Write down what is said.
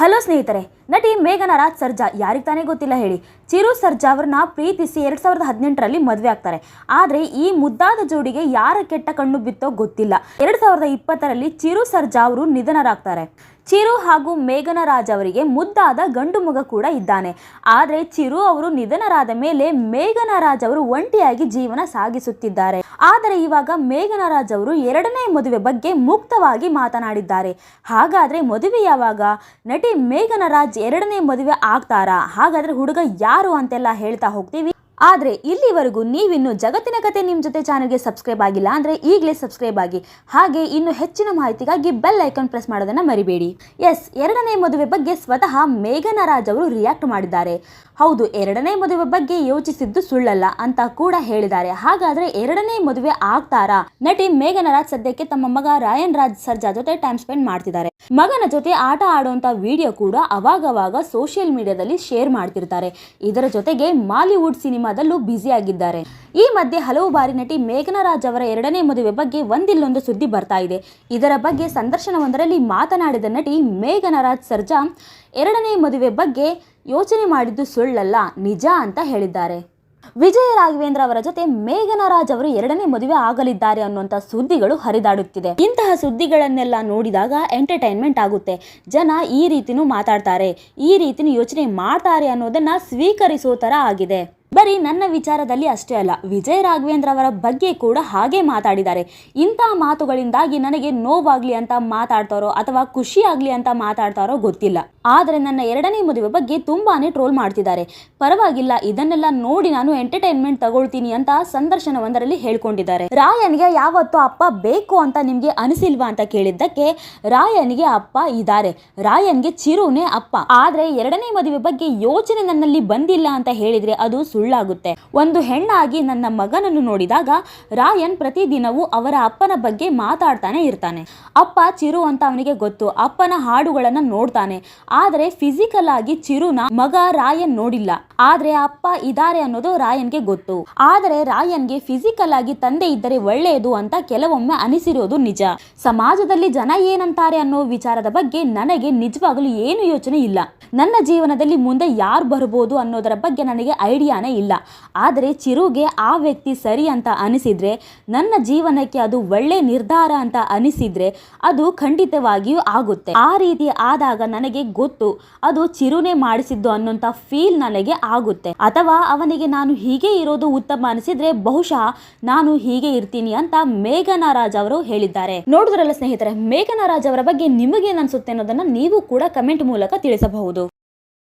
Hello ಸ್ನೇಹಿತರೆ, ನಟಿ ಮೇಘನಾ ರಾಜ್ ಸರ್ಜಾ ಯಾರಿಗೆ ತಾನೇ ಗೊತ್ತಿಲ್ಲ ಹೇಳಿ. ಚಿರು ಸರ್ಜಾ ಅವರನ್ನ ಪ್ರೀತಿಸಿ 2018ರಲ್ಲಿ ಮದುವೆ ಆಗ್ತಾರೆ. ಆದರೆ ಈ ಮುದ್ದಾದ ಜೋಡಿಗೆ ಯಾರ ಕೆಟ್ಟ ಕಣ್ಣು ಬಿತ್ತೋ ಗೊತ್ತಿಲ್ಲ. 2020ರಲ್ಲಿ ಚಿರು ಸರ್ಜಾ ಅವರು ನಿಧನರಾಗ್ತಾರೆ. ಚಿರು ಹಾಗೂ ಮೇಘನಾ ರಾಜ್ ಅವರಿಗೆ ಮುದ್ದಾದ ಗಂಡು ಮಗ ಕೂಡ ಇದ್ದಾನೆ. ಆದರೆ ಚಿರು ಅವರು ನಿಧನರಾದ ಮೇಲೆ ಮೇಘನಾ ರಾಜ್ ಅವರು ಒಂಟಿಯಾಗಿ ಜೀವನ ಸಾಗಿಸುತ್ತಿದ್ದಾರೆ. ಆದರೆ ಇವಾಗ ಮೇಘನಾ ರಾಜ್ ಅವರು ಎರಡನೇ ಮದುವೆ ಬಗ್ಗೆ ಮುಕ್ತವಾಗಿ ಮಾತನಾಡಿದ್ದಾರೆ. ಹಾಗಾದ್ರೆ ಮದುವೆ ಯಾವಾಗ? ನಟಿ ಮೇಘನಾ ರಾಜ್ ಎರಡನೇ ಮದುವೆ ಆಗ್ತಾರಾ? ಹಾಗಾದ್ರೆ ಹುಡುಗ ಯಾರು ಅಂತೆಲ್ಲ ಹೇಳ್ತಾ ಹೋಗ್ತೀವಿ. ಆದರೆ ಇಲ್ಲಿವರೆಗೂ ನೀವಿನ್ನು ಜಗತ್ತಿನ ಕತೆ ನಿಮ್ಮ ಜೊತೆ ಚಾನಲ್ಗೆ ಸಬ್ಸ್ಕ್ರೈಬ್ ಆಗಿಲ್ಲ ಅಂದರೆ ಈಗಲೇ ಸಬ್ಸ್ಕ್ರೈಬ್ ಆಗಿ. ಹಾಗೆ ಇನ್ನು ಹೆಚ್ಚಿನ ಮಾಹಿತಿಗಾಗಿ ಬೆಲ್ ಐಕಾನ್ ಪ್ರೆಸ್ ಮಾಡೋದನ್ನು ಮರಿಬೇಡಿ. ಎರಡನೇ ಮದುವೆ ಬಗ್ಗೆ ಸ್ವತಃ ಮೇಘನಾ ರಾಜ್ ಅವರು ರಿಯಾಕ್ಟ್ ಮಾಡಿದ್ದಾರೆ. ಹೌದು, ಎರಡನೇ ಮದುವೆ ಬಗ್ಗೆ ಯೋಚಿಸಿದ್ದು ಸುಳ್ಳಲ್ಲ ಅಂತ ಕೂಡ ಹೇಳಿದ್ದಾರೆ. ಹಾಗಾದ್ರೆ ಎರಡನೇ ಮದುವೆ ಆಗ್ತಾರಾ? ನಟಿ ಮೇಘನಾ ರಾಜ್ ಸದ್ಯಕ್ಕೆ ತಮ್ಮ ಮಗ ರಾಯನ್ ರಾಜ್ ಸರ್ಜಾ ಜೊತೆ ಟೈಮ್ ಸ್ಪೆಂಡ್ ಮಾಡ್ತಿದ್ದಾರೆ. ಮಗನ ಜೊತೆ ಆಟ ಆಡುವಂತ ವಿಡಿಯೋ ಕೂಡ ಅವಾಗವಾಗ ಸೋಷಿಯಲ್ ಮೀಡಿಯಾದಲ್ಲಿ ಶೇರ್ ಮಾಡ್ತಿರ್ತಾರೆ. ಇದರ ಜೊತೆಗೆ ಮಾಲಿವುಡ್ ಸಿನಿಮಾದಲ್ಲೂ ಬ್ಯುಸಿ ಆಗಿದ್ದಾರೆ. ಈ ಮಧ್ಯೆ ಹಲವು ಬಾರಿ ನಟಿ ಮೇಘನಾ ರಾಜ್ ಅವರ ಎರಡನೇ ಮದುವೆ ಬಗ್ಗೆ ಒಂದಿಲ್ಲೊಂದು ಸುದ್ದಿ ಬರ್ತಾ ಇದೆ. ಇದರ ಬಗ್ಗೆ ಸಂದರ್ಶನವೊಂದರಲ್ಲಿ ಮಾತನಾಡಿದ ನಟಿ ಮೇಘನಾ ರಾಜ್ ಸರ್ಜಾ ಎರಡನೇ ಮದುವೆ ಬಗ್ಗೆ ಯೋಚನೆ ಮಾಡಿದ್ದು ಸುಳ್ಳಲ್ಲ, ನಿಜ ಅಂತ ಹೇಳಿದ್ದಾರೆ. ವಿಜಯ ರಾಘವೇಂದ್ರ ಅವರ ಜೊತೆ ಮೇಘನಾ ರಾಜ್ ಅವರು ಎರಡನೇ ಮದುವೆ ಆಗಲಿದ್ದಾರೆ ಅನ್ನುವಂಥ ಸುದ್ದಿಗಳು ಹರಿದಾಡುತ್ತಿದೆ. ಇಂತಹ ಸುದ್ದಿಗಳನ್ನೆಲ್ಲ ನೋಡಿದಾಗ ಎಂಟರ್ಟೈನ್ಮೆಂಟ್ ಆಗುತ್ತೆ. ಜನ ಈ ರೀತಿನೂ ಮಾತಾಡ್ತಾರೆ, ಈ ರೀತಿನೂ ಯೋಚನೆ ಮಾಡ್ತಾರೆ ಅನ್ನೋದನ್ನ ಸ್ವೀಕರಿಸೋ ತರ ಆಗಿದೆ. ಬರೀ ನನ್ನ ವಿಚಾರದಲ್ಲಿ ಅಷ್ಟೇ ಅಲ್ಲ, ವಿಜಯ ರಾಘವೇಂದ್ರ ಅವರ ಬಗ್ಗೆ ಕೂಡ ಹಾಗೆ ಮಾತಾಡಿದ್ದಾರೆ. ಇಂಥ ಮಾತುಗಳಿಂದಾಗಿ ನನಗೆ ನೋವಾಗ್ಲಿ ಅಂತ ಮಾತಾಡ್ತಾರೋ ಅಥವಾ ಖುಷಿ ಆಗ್ಲಿ ಅಂತ ಮಾತಾಡ್ತಾರೋ ಗೊತ್ತಿಲ್ಲ. ಆದರೆ ನನ್ನ ಎರಡನೇ ಮದುವೆ ಬಗ್ಗೆ ತುಂಬಾನೇ ಟ್ರೋಲ್ ಮಾಡ್ತಿದ್ದಾರೆ. ಪರವಾಗಿಲ್ಲ, ಇದನ್ನೆಲ್ಲ ನೋಡಿ ನಾನು ಎಂಟರ್ಟೈನ್ಮೆಂಟ್ ತಗೊಳ್ತೀನಿ ಅಂತ ಸಂದರ್ಶನವೊಂದರಲ್ಲಿ ಹೇಳ್ಕೊಂಡಿದ್ದಾರೆ. ರಾಯನ್ಗೆ ಯಾವತ್ತೂ ಅಪ್ಪ ಬೇಕು ಅಂತ ನಿಮ್ಗೆ ಅನಿಸಿಲ್ವಾ ಅಂತ ಕೇಳಿದ್ದಕ್ಕೆ ರಾಯನ್ಗೆ ಅಪ್ಪ ಇದ್ದಾರೆ, ರಾಯನ್ಗೆ ಚಿರುನೇ ಅಪ್ಪ. ಆದ್ರೆ ಎರಡನೇ ಮದುವೆ ಬಗ್ಗೆ ಯೋಚನೆ ನನ್ನಲ್ಲಿ ಬಂದಿಲ್ಲ ಅಂತ ಹೇಳಿದ್ರೆ ಅದು ಸುಳ್ಳಾಗುತ್ತೆ. ಒಂದು ಹೆಣ್ಣಾಗಿ ನನ್ನ ಮಗನನ್ನು ನೋಡಿದಾಗ ರಾಯನ್ ಪ್ರತಿದಿನವೂ ಅವರ ಅಪ್ಪನ ಬಗ್ಗೆ ಮಾತಾಡ್ತಾನೆ ಇರ್ತಾನೆ. ಅಪ್ಪ ಚಿರು ಅಂತ ಅವನಿಗೆ ಗೊತ್ತು, ಅಪ್ಪನ ಹಾಡುಗಳನ್ನ ನೋಡ್ತಾನೆ. ಆದರೆ ಫಿಸಿಕಲ್ ಆಗಿ ಚಿರುನ ಮಗ ರಾಯನ್ ನೋಡಿಲ್ಲ. ಆದ್ರೆ ಅಪ್ಪ ಇದ್ದಾರೆ ಅನ್ನೋದು ರಾಯನ್ಗೆ ಗೊತ್ತು. ಆದರೆ ರಾಯನ್ಗೆ ಫಿಸಿಕಲ್ ಆಗಿ ತಂದೆ ಇದ್ದರೆ ಒಳ್ಳೆಯದು ಅಂತ ಕೆಲವೊಮ್ಮೆ ಅನಿಸಿರೋದು ನಿಜ. ಸಮಾಜದಲ್ಲಿ ಜನ ಏನಂತಾರೆ ಅನ್ನೋ ವಿಚಾರದ ಬಗ್ಗೆ ನನಗೆ ನಿಜವಾಗಲೂ ಏನು ಯೋಚನೆ ಇಲ್ಲ. ನನ್ನ ಜೀವನದಲ್ಲಿ ಮುಂದೆ ಯಾರು ಬರ್ಬೋದು ಅನ್ನೋದರ ಬಗ್ಗೆ ನನಗೆ ಐಡಿಯಾನೇ ಇಲ್ಲ. ಆದರೆ ಚಿರುಗೆ ಆ ವ್ಯಕ್ತಿ ಸರಿ ಅಂತ ಅನಿಸಿದ್ರೆ, ನನ್ನ ಜೀವನಕ್ಕೆ ಅದು ಒಳ್ಳೆ ನಿರ್ಧಾರ ಅಂತ ಅನಿಸಿದ್ರೆ ಅದು ಖಂಡಿತವಾಗಿಯೂ ಆಗುತ್ತೆ. ಆ ರೀತಿ ಆದಾಗ ನನಗೆ ಗೊತ್ತು ಅದು ಚಿರುನೇ ಮಾಡಿಸಿದ್ದು ಅನ್ನೋಂಥ ಫೀಲ್ ನನಗೆ ಆಗುತ್ತೆ. ಅಥವಾ ಅವನಿಗೆ ನಾನು ಹೀಗೆ ಇರೋದು ಉತ್ತಮ ಅನಿಸಿದ್ರೆ ಬಹುಶಃ ನಾನು ಹೀಗೆ ಇರ್ತೀನಿ ಅಂತ ಮೇಘನಾ ರಾಜ್ ಅವರು ಹೇಳಿದ್ದಾರೆ. ನೋಡಿದ್ರಲ್ಲ ಸ್ನೇಹಿತರೆ, ಮೇಘನಾ ರಾಜ್ ಅವರ ಬಗ್ಗೆ ನಿಮಗೇನು ಅನ್ಸುತ್ತೆ ಅನ್ನೋದನ್ನ ನೀವು ಕೂಡ ಕಮೆಂಟ್ ಮೂಲಕ ತಿಳಿಸಬಹುದು.